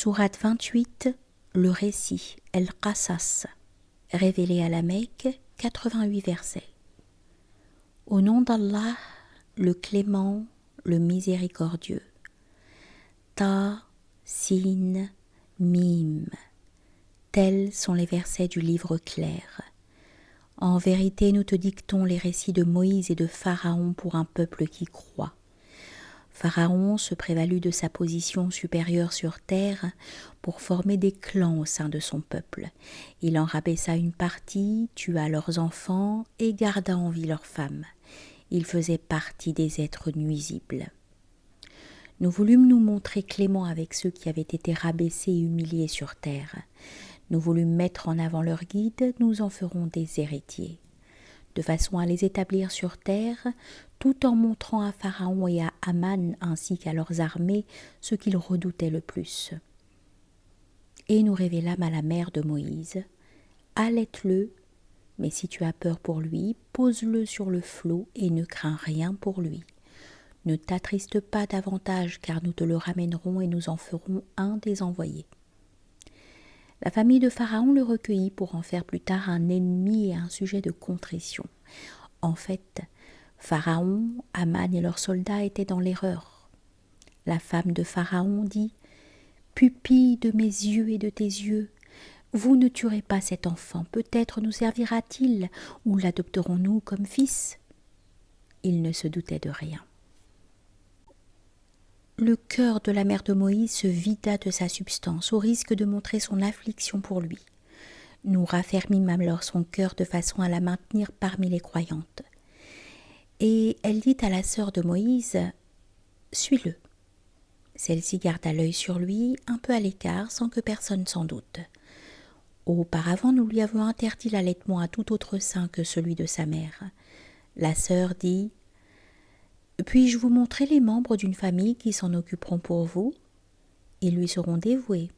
Sourate 28, le récit, El-Qasas, révélé à la Mecque, 88 versets. Au nom d'Allah, le clément, le miséricordieux. Ta, Sin, Mim. Tels sont les versets du livre clair. En vérité, nous te dictons les récits de Moïse et de Pharaon pour un peuple qui croit. Pharaon se prévalut de sa position supérieure sur terre pour former des clans au sein de son peuple. Il en rabaissa une partie, tua leurs enfants et garda en vie leurs femmes. Il faisait partie des êtres nuisibles. Nous voulûmes nous montrer cléments avec ceux qui avaient été rabaissés et humiliés sur terre. Nous voulûmes mettre en avant leurs guides, nous en ferons des héritiers, de façon à les établir sur terre, tout en montrant à Pharaon et à Haman ainsi qu'à leurs armées ce qu'ils redoutaient le plus. Et nous révélâmes à la mère de Moïse, « Allaite-le, mais si tu as peur pour lui, pose-le sur le flot et ne crains rien pour lui. Ne t'attriste pas davantage, car nous te le ramènerons et nous en ferons un des envoyés. » La famille de Pharaon le recueillit pour en faire plus tard un ennemi et un sujet de contrition. En fait, Pharaon, Haman et leurs soldats étaient dans l'erreur. La femme de Pharaon dit « Pupille de mes yeux et de tes yeux, vous ne tuerez pas cet enfant, peut-être nous servira-t-il ou l'adopterons-nous comme fils ?» Il ne se doutait de rien. Le cœur de la mère de Moïse se vida de sa substance au risque de montrer son affliction pour lui. Nous raffermîmes alors son cœur de façon à la maintenir parmi les croyantes. Et elle dit à la sœur de Moïse « Suis-le ». Celle-ci garda l'œil sur lui, un peu à l'écart, sans que personne s'en doute. Auparavant, nous lui avions interdit l'allaitement à tout autre sein que celui de sa mère. La sœur dit « Puis-je vous montrer les membres d'une famille qui s'en occuperont pour vous ? Ils lui seront dévoués. »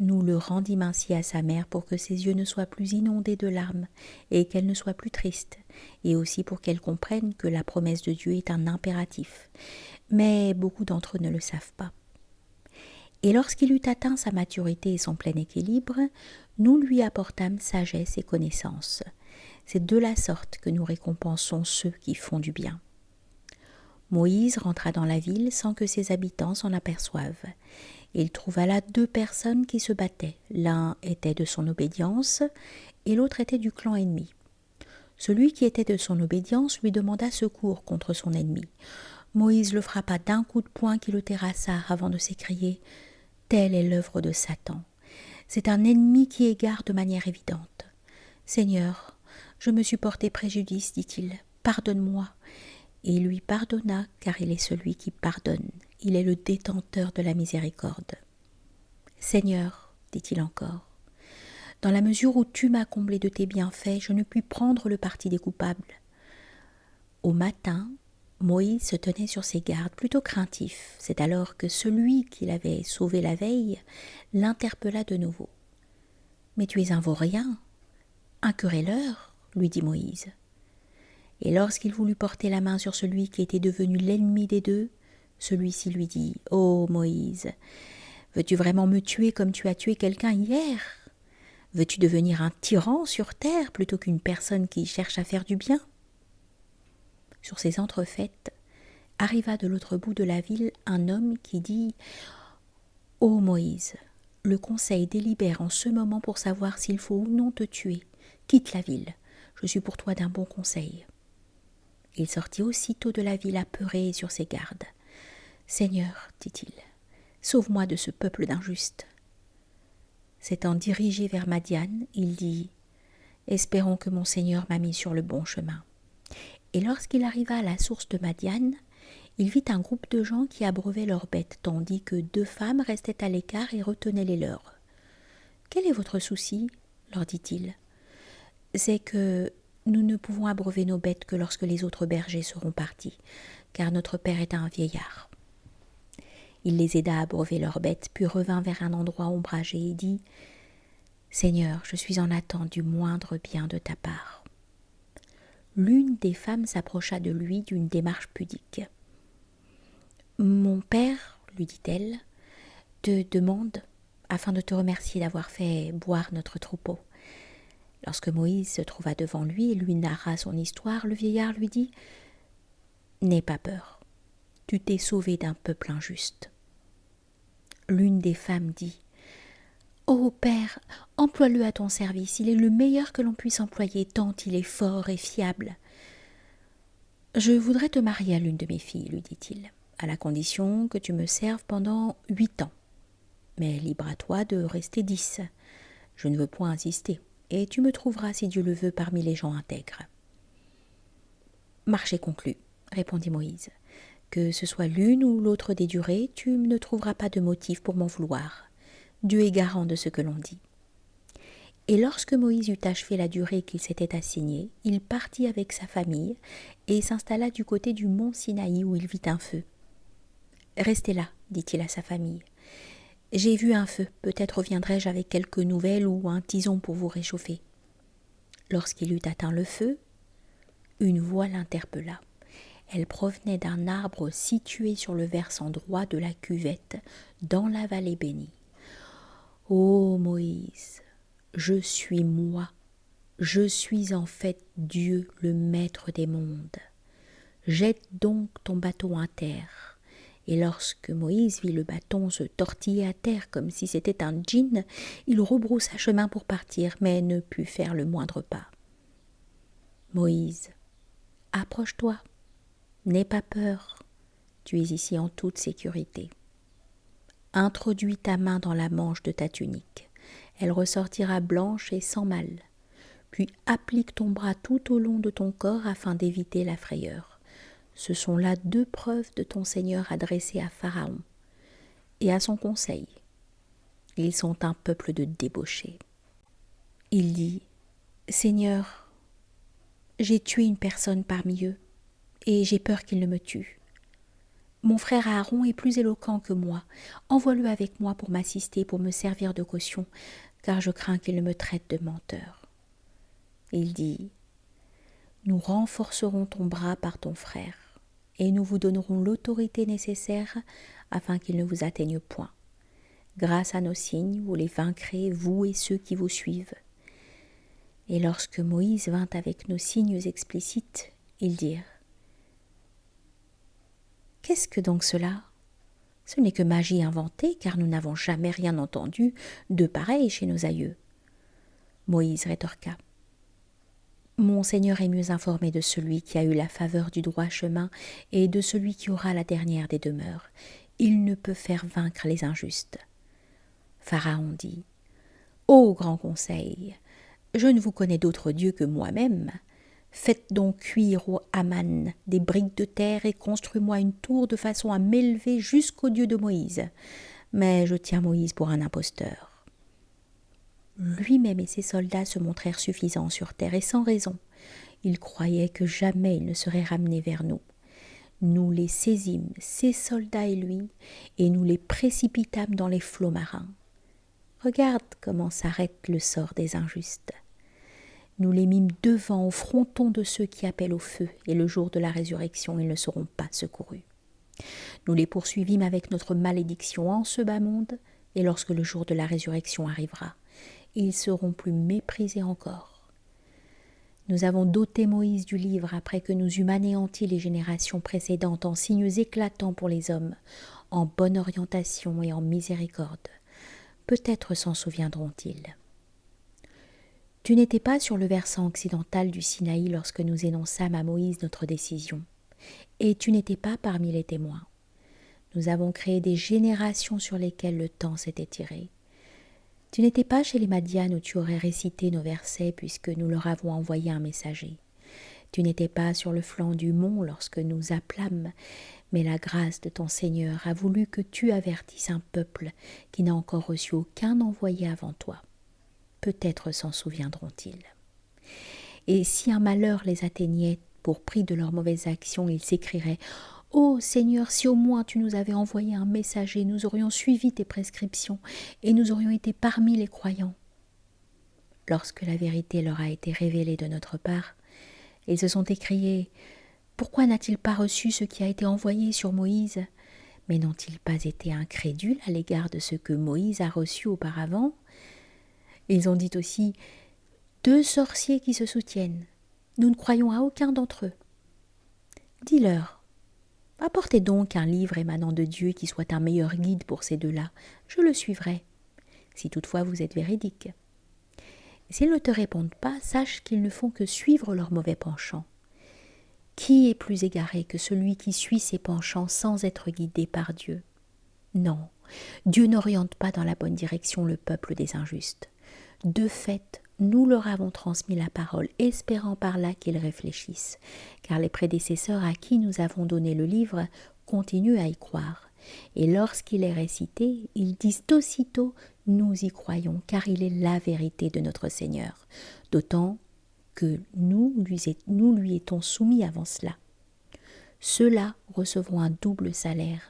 Nous le rendîmes ainsi à sa mère pour que ses yeux ne soient plus inondés de larmes et qu'elle ne soit plus triste, et aussi pour qu'elle comprenne que la promesse de Dieu est un impératif. Mais beaucoup d'entre eux ne le savent pas. Et lorsqu'il eut atteint sa maturité et son plein équilibre, nous lui apportâmes sagesse et connaissance. C'est de la sorte que nous récompensons ceux qui font du bien. Moïse rentra dans la ville sans que ses habitants s'en aperçoivent. Il trouva là 2 personnes qui se battaient. L'un était de son obédience et l'autre était du clan ennemi. Celui qui était de son obédience lui demanda secours contre son ennemi. Moïse le frappa d'un coup de poing qui le terrassa avant de s'écrier « Telle est l'œuvre de Satan. C'est un ennemi qui égare de manière évidente. Seigneur, je me suis porté préjudice, dit-il. Pardonne-moi. » Et il lui pardonna, car il est celui qui pardonne. Il est le détenteur de la miséricorde. « Seigneur, dit-il encore, dans la mesure où tu m'as comblé de tes bienfaits, je ne puis prendre le parti des coupables. » Au matin, Moïse se tenait sur ses gardes, plutôt craintif. C'est alors que celui qui l'avait sauvé la veille l'interpella de nouveau. « Mais tu es un vaurien, un querelleur, lui dit Moïse. Et lorsqu'il voulut porter la main sur celui qui était devenu l'ennemi des deux, celui-ci lui dit « Ô Moïse, veux-tu vraiment me tuer comme tu as tué quelqu'un hier ? Veux-tu devenir un tyran sur terre plutôt qu'une personne qui cherche à faire du bien ?» Sur ces entrefaites, arriva de l'autre bout de la ville un homme qui dit « Ô Moïse, le conseil délibère en ce moment pour savoir s'il faut ou non te tuer. Quitte la ville, je suis pour toi d'un bon conseil. » Il sortit aussitôt de la ville apeuré et sur ses gardes. « Seigneur, dit-il, sauve-moi de ce peuple d'injustes. » S'étant dirigé vers Madian, il dit « Espérons que mon Seigneur m'a mis sur le bon chemin. » Et lorsqu'il arriva à la source de Madian, il vit un groupe de gens qui abreuvaient leurs bêtes, tandis que 2 femmes restaient à l'écart et retenaient les leurs. « Quel est votre souci ?» leur dit-il. « C'est que nous ne pouvons abreuver nos bêtes que lorsque les autres bergers seront partis, car notre père est un vieillard. » Il les aida à abreuver leurs bêtes, puis revint vers un endroit ombragé et dit « Seigneur, je suis en attente du moindre bien de ta part. » L'une des femmes s'approcha de lui d'une démarche pudique. « Mon père, lui dit-elle, te demande afin de te remercier d'avoir fait boire notre troupeau. » Lorsque Moïse se trouva devant lui et lui narra son histoire, le vieillard lui dit « N'aie pas peur, tu t'es sauvé d'un peuple injuste. » L'une des femmes dit « Ô père, emploie-le à ton service, il est le meilleur que l'on puisse employer, tant il est fort et fiable. »« Je voudrais te marier à l'une de mes filles, lui dit-il, à la condition que tu me serves pendant 8 ans. Mais libre à toi de rester 10. Je ne veux point insister, et tu me trouveras, si Dieu le veut, parmi les gens intègres. » « Marché conclu, répondit Moïse. Que ce soit l'une ou l'autre des durées, tu ne trouveras pas de motif pour m'en vouloir. Dieu est garant de ce que l'on dit. » Et lorsque Moïse eut achevé la durée qu'il s'était assignée, il partit avec sa famille et s'installa du côté du mont Sinaï où il vit un feu. « Restez là, dit-il à sa famille. J'ai vu un feu, peut-être reviendrai-je avec quelques nouvelles ou un tison pour vous réchauffer. » Lorsqu'il eut atteint le feu, une voix l'interpella. Elle provenait d'un arbre situé sur le versant droit de la cuvette, dans la vallée bénie. « Ô Moïse, je suis moi, je suis en fait Dieu, le maître des mondes. Jette donc ton bâton à terre. » Et lorsque Moïse vit le bâton se tortiller à terre comme si c'était un djinn, il rebroussa chemin pour partir, mais ne put faire le moindre pas. « Moïse, approche-toi, n'aie pas peur, tu es ici en toute sécurité. Introduis ta main dans la manche de ta tunique, elle ressortira blanche et sans mal. Puis applique ton bras tout au long de ton corps afin d'éviter la frayeur. Ce sont là 2 preuves de ton Seigneur adressées à Pharaon et à son conseil. Ils sont un peuple de débauchés. » Il dit « Seigneur, j'ai tué une personne parmi eux, et j'ai peur qu'il ne me tue. Mon frère Aaron est plus éloquent que moi. Envoie-le avec moi pour m'assister, pour me servir de caution, car je crains qu'il ne me traite de menteur. » Il dit « Nous renforcerons ton bras par ton frère, et nous vous donnerons l'autorité nécessaire afin qu'il ne vous atteigne point. Grâce à nos signes, vous les vaincrez, vous et ceux qui vous suivent. » Et lorsque Moïse vint avec nos signes explicites, ils dirent « Qu'est-ce que donc cela ? Ce n'est que magie inventée, car nous n'avons jamais rien entendu de pareil chez nos aïeux. » Moïse rétorqua « Mon Seigneur est mieux informé de celui qui a eu la faveur du droit chemin et de celui qui aura la dernière des demeures. Il ne peut faire vaincre les injustes. » Pharaon dit « Ô grand conseil, je ne vous connais d'autre Dieu que moi-même. Faites donc cuire au Haman des briques de terre et construis-moi une tour de façon à m'élever jusqu'au Dieu de Moïse. Mais je tiens Moïse pour un imposteur. » Lui-même et ses soldats se montrèrent suffisants sur terre et sans raison. Ils croyaient que jamais il ne serait ramené vers nous. Nous les saisîmes, ses soldats et lui, et nous les précipitâmes dans les flots marins. Regarde comment s'arrête le sort des injustes. Nous les mîmes devant au fronton de ceux qui appellent au feu, et le jour de la résurrection, ils ne seront pas secourus. Nous les poursuivîmes avec notre malédiction en ce bas monde, et lorsque le jour de la résurrection arrivera, ils seront plus méprisés encore. Nous avons doté Moïse du livre après que nous eûmes anéanti les générations précédentes en signes éclatants pour les hommes, en bonne orientation et en miséricorde. Peut-être s'en souviendront-ils. Tu n'étais pas sur le versant occidental du Sinaï lorsque nous énonçâmes à Moïse notre décision, et tu n'étais pas parmi les témoins. Nous avons créé des générations sur lesquelles le temps s'est étiré. Tu n'étais pas chez les Madianes où tu aurais récité nos versets puisque nous leur avons envoyé un messager. Tu n'étais pas sur le flanc du mont lorsque nous appelâmes, mais la grâce de ton Seigneur a voulu que tu avertisses un peuple qui n'a encore reçu aucun envoyé avant toi. Peut-être s'en souviendront-ils. Et si un malheur les atteignait pour prix de leurs mauvaises actions, ils s'écrieraient « Ô Seigneur, si au moins tu nous avais envoyé un messager, nous aurions suivi tes prescriptions et nous aurions été parmi les croyants. » Lorsque la vérité leur a été révélée de notre part, ils se sont écriés « Pourquoi n'a-t-il pas reçu ce qui a été envoyé sur Moïse ? Mais n'ont-ils pas été incrédules à l'égard de ce que Moïse a reçu auparavant? Ils ont dit aussi: 2 sorciers qui se soutiennent. Nous ne croyons à aucun d'entre eux. Dis-leur: apportez donc un livre émanant de Dieu qui soit un meilleur guide pour ces deux-là. Je le suivrai, si toutefois vous êtes véridique. S'ils ne te répondent pas, sache qu'ils ne font que suivre leur mauvais penchant. Qui est plus égaré que celui qui suit ses penchants sans être guidé par Dieu? Non, Dieu n'oriente pas dans la bonne direction le peuple des injustes. De fait, nous leur avons transmis la parole, espérant par là qu'ils réfléchissent, car les prédécesseurs à qui nous avons donné le livre continuent à y croire. Et lorsqu'il est récité, ils disent aussitôt: nous y croyons, car il est la vérité de notre Seigneur, d'autant que nous lui étions soumis avant cela. Ceux-là recevront un double salaire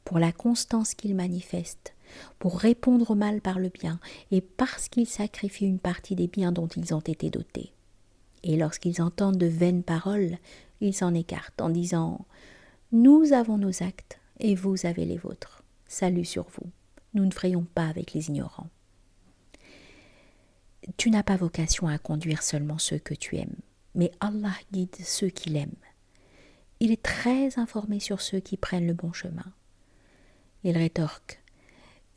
pour la constance qu'ils manifestent, pour répondre au mal par le bien, et parce qu'ils sacrifient une partie des biens dont ils ont été dotés. Et lorsqu'ils entendent de vaines paroles, ils s'en écartent en disant: nous avons nos actes, et vous avez les vôtres. Salut sur vous. Nous ne frayons pas avec les ignorants. Tu n'as pas vocation à conduire seulement ceux que tu aimes, mais Allah guide ceux qu'il aime. Il est très informé sur ceux qui prennent le bon chemin. Il rétorque: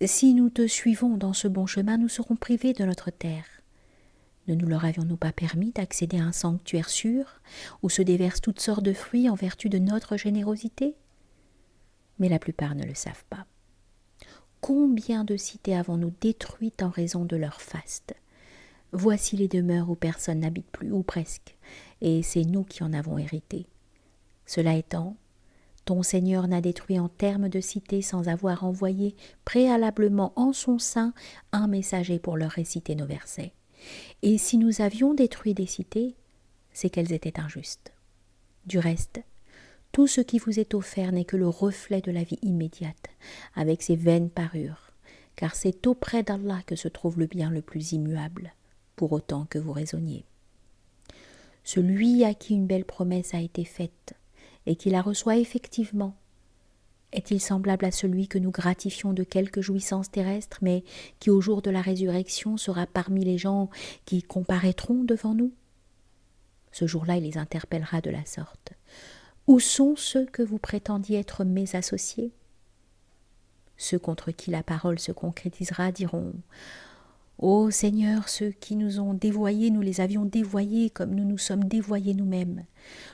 si nous te suivons dans ce bon chemin, nous serons privés de notre terre. Ne nous leur avions-nous pas permis d'accéder à un sanctuaire sûr, où se déversent toutes sortes de fruits en vertu de notre générosité? Mais la plupart ne le savent pas. Combien de cités avons-nous détruites en raison de leur faste? Voici les demeures où personne n'habite plus, ou presque, et c'est nous qui en avons hérité. Cela étant, ton Seigneur n'a détruit en termes de cité sans avoir envoyé préalablement en son sein un messager pour leur réciter nos versets. Et si nous avions détruit des cités, c'est qu'elles étaient injustes. Du reste, tout ce qui vous est offert n'est que le reflet de la vie immédiate, avec ses vaines parures, car c'est auprès d'Allah que se trouve le bien le plus immuable, pour autant que vous raisonniez. Celui à qui une belle promesse a été faite, et qui la reçoit effectivement, est-il semblable à celui que nous gratifions de quelques jouissances terrestres, mais qui au jour de la résurrection sera parmi les gens qui comparaîtront devant nous? Ce jour-là, il les interpellera de la sorte: où sont ceux que vous prétendiez être mes associés? Ceux contre qui la parole se concrétisera diront: ô Seigneur, ceux qui nous ont dévoyés, nous les avions dévoyés comme nous nous sommes dévoyés nous-mêmes.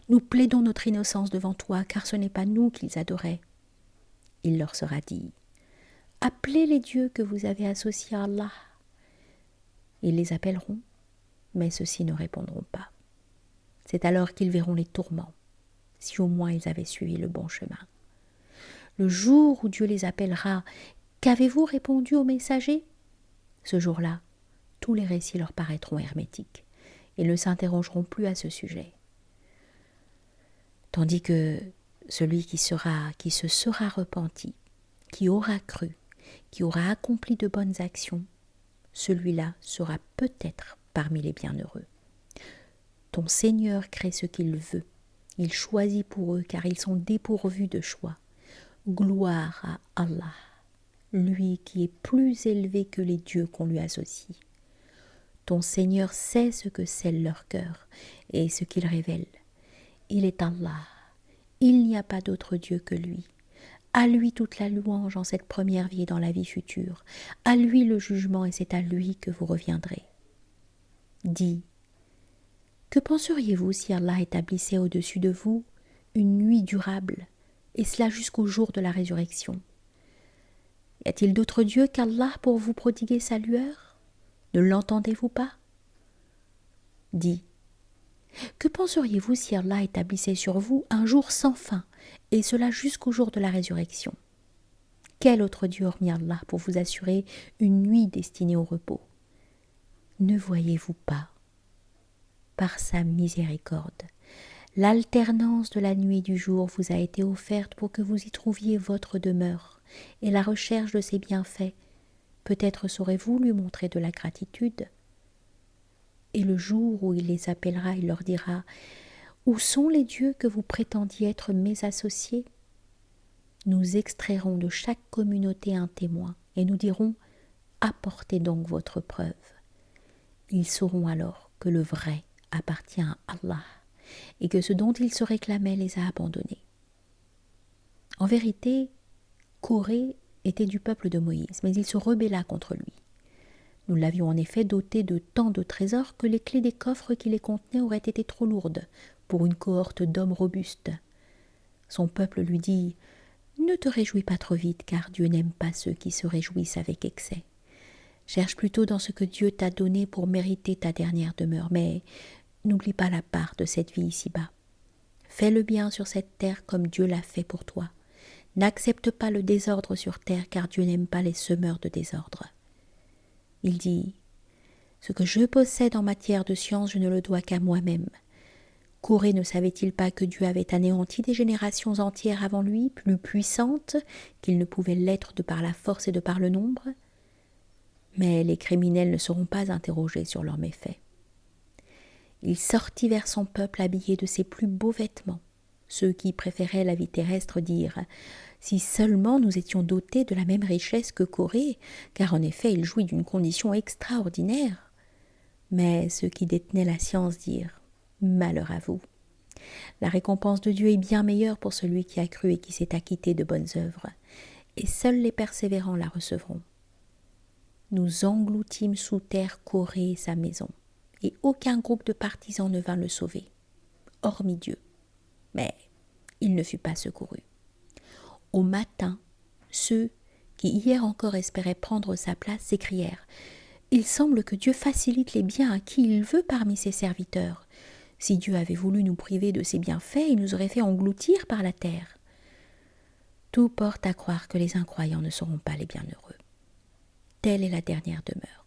Nous plaidons notre innocence devant toi, car ce n'est pas nous qu'ils adoraient. Il leur sera dit: appelez les dieux que vous avez associés à Allah. Ils les appelleront, mais ceux-ci ne répondront pas. C'est alors qu'ils verront les tourments, si au moins ils avaient suivi le bon chemin. Le jour où Dieu les appellera, qu'avez-vous répondu aux messagers? Ce jour-là, tous les récits leur paraîtront hermétiques et ne s'interrogeront plus à ce sujet. Tandis que celui qui se sera repenti, qui aura cru, qui aura accompli de bonnes actions, celui-là sera peut-être parmi les bienheureux. Ton Seigneur crée ce qu'il veut, il choisit pour eux car ils sont dépourvus de choix. Gloire à Allah, lui qui est plus élevé que les dieux qu'on lui associe. Ton Seigneur sait ce que scelle leur cœur et ce qu'il révèle. Il est Allah, il n'y a pas d'autre Dieu que lui. À lui toute la louange en cette première vie et dans la vie future. À lui le jugement et c'est à lui que vous reviendrez. Dis, que penseriez-vous si Allah établissait au-dessus de vous une nuit durable, et cela jusqu'au jour de la résurrection? Y a-t-il d'autre Dieu qu'Allah pour vous prodiguer sa lueur? Ne l'entendez-vous pas? Dis, que penseriez-vous si Allah établissait sur vous un jour sans fin, et cela jusqu'au jour de la résurrection? Quel autre Dieu hormis Allah pour vous assurer une nuit destinée au repos? Ne voyez-vous pas, par sa miséricorde, l'alternance de la nuit et du jour vous a été offerte pour que vous y trouviez votre demeure et la recherche de ses bienfaits? Peut-être saurez-vous lui montrer de la gratitude. Et le jour où il les appellera, il leur dira: où sont les dieux que vous prétendiez être mes associés? Nous extrairons de chaque communauté un témoin et nous dirons « Apportez donc votre preuve ». Ils sauront alors que le vrai appartient à Allah et que ce dont ils se réclamaient les a abandonnés. En vérité, Coré était du peuple de Moïse, mais il se rebella contre lui. Nous l'avions en effet doté de tant de trésors que les clés des coffres qui les contenaient auraient été trop lourdes pour une cohorte d'hommes robustes. Son peuple lui dit « Ne te réjouis pas trop vite, car Dieu n'aime pas ceux qui se réjouissent avec excès. Cherche plutôt dans ce que Dieu t'a donné pour mériter ta dernière demeure, mais n'oublie pas la part de cette vie ici-bas. Fais le bien sur cette terre comme Dieu l'a fait pour toi. N'accepte pas le désordre sur terre, car Dieu n'aime pas les semeurs de désordre. » Il dit « Ce que je possède en matière de science, je ne le dois qu'à moi-même. » Coré ne savait-il pas que Dieu avait anéanti des générations entières avant lui, plus puissantes qu'il ne pouvait l'être de par la force et de par le nombre ? Mais les criminels ne seront pas interrogés sur leurs méfaits. Il sortit vers son peuple habillé de ses plus beaux vêtements. Ceux qui préféraient la vie terrestre dirent « Si seulement nous étions dotés de la même richesse que Coré, car en effet il jouit d'une condition extraordinaire. » Mais ceux qui détenaient la science dirent « Malheur à vous. La récompense de Dieu est bien meilleure pour celui qui a cru et qui s'est acquitté de bonnes œuvres, et seuls les persévérants la recevront. » Nous engloutîmes sous terre Coré et sa maison, et aucun groupe de partisans ne vint le sauver, hormis Dieu. Mais il ne fut pas secouru. Au matin, ceux qui hier encore espéraient prendre sa place s'écrièrent « Il semble que Dieu facilite les biens à qui il veut parmi ses serviteurs. Si Dieu avait voulu nous priver de ses bienfaits, il nous aurait fait engloutir par la terre. » Tout porte à croire que les incroyants ne seront pas les bienheureux. Telle est la dernière demeure.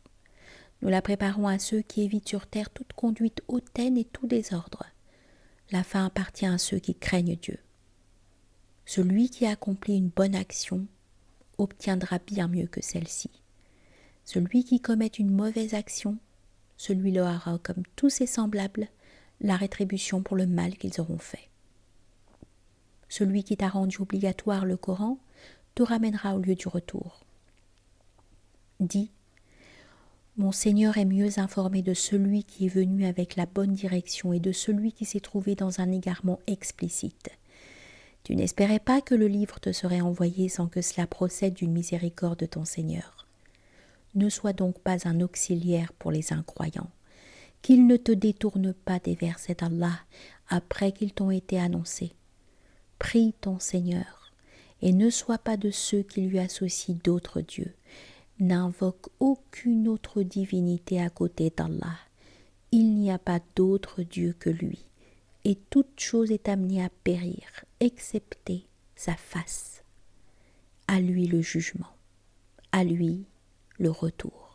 Nous la préparons à ceux qui évitent sur terre toute conduite hautaine et tout désordre. La fin appartient à ceux qui craignent Dieu. Celui qui accomplit une bonne action obtiendra bien mieux que celle-ci. Celui qui commet une mauvaise action, celui-là aura, comme tous ses semblables, la rétribution pour le mal qu'ils auront fait. Celui qui t'a rendu obligatoire le Coran te ramènera au lieu du retour. Dis, mon Seigneur est mieux informé de celui qui est venu avec la bonne direction et de celui qui s'est trouvé dans un égarement explicite. Tu n'espérais pas que le livre te serait envoyé sans que cela procède d'une miséricorde de ton Seigneur. Ne sois donc pas un auxiliaire pour les incroyants, qu'ils ne te détournent pas des versets d'Allah après qu'ils t'ont été annoncés. Prie ton Seigneur et ne sois pas de ceux qui lui associent d'autres dieux. N'invoque aucune autre divinité à côté d'Allah. Il n'y a pas d'autre Dieu que lui, et toute chose est amenée à périr, excepté sa face. À lui le jugement, à lui le retour.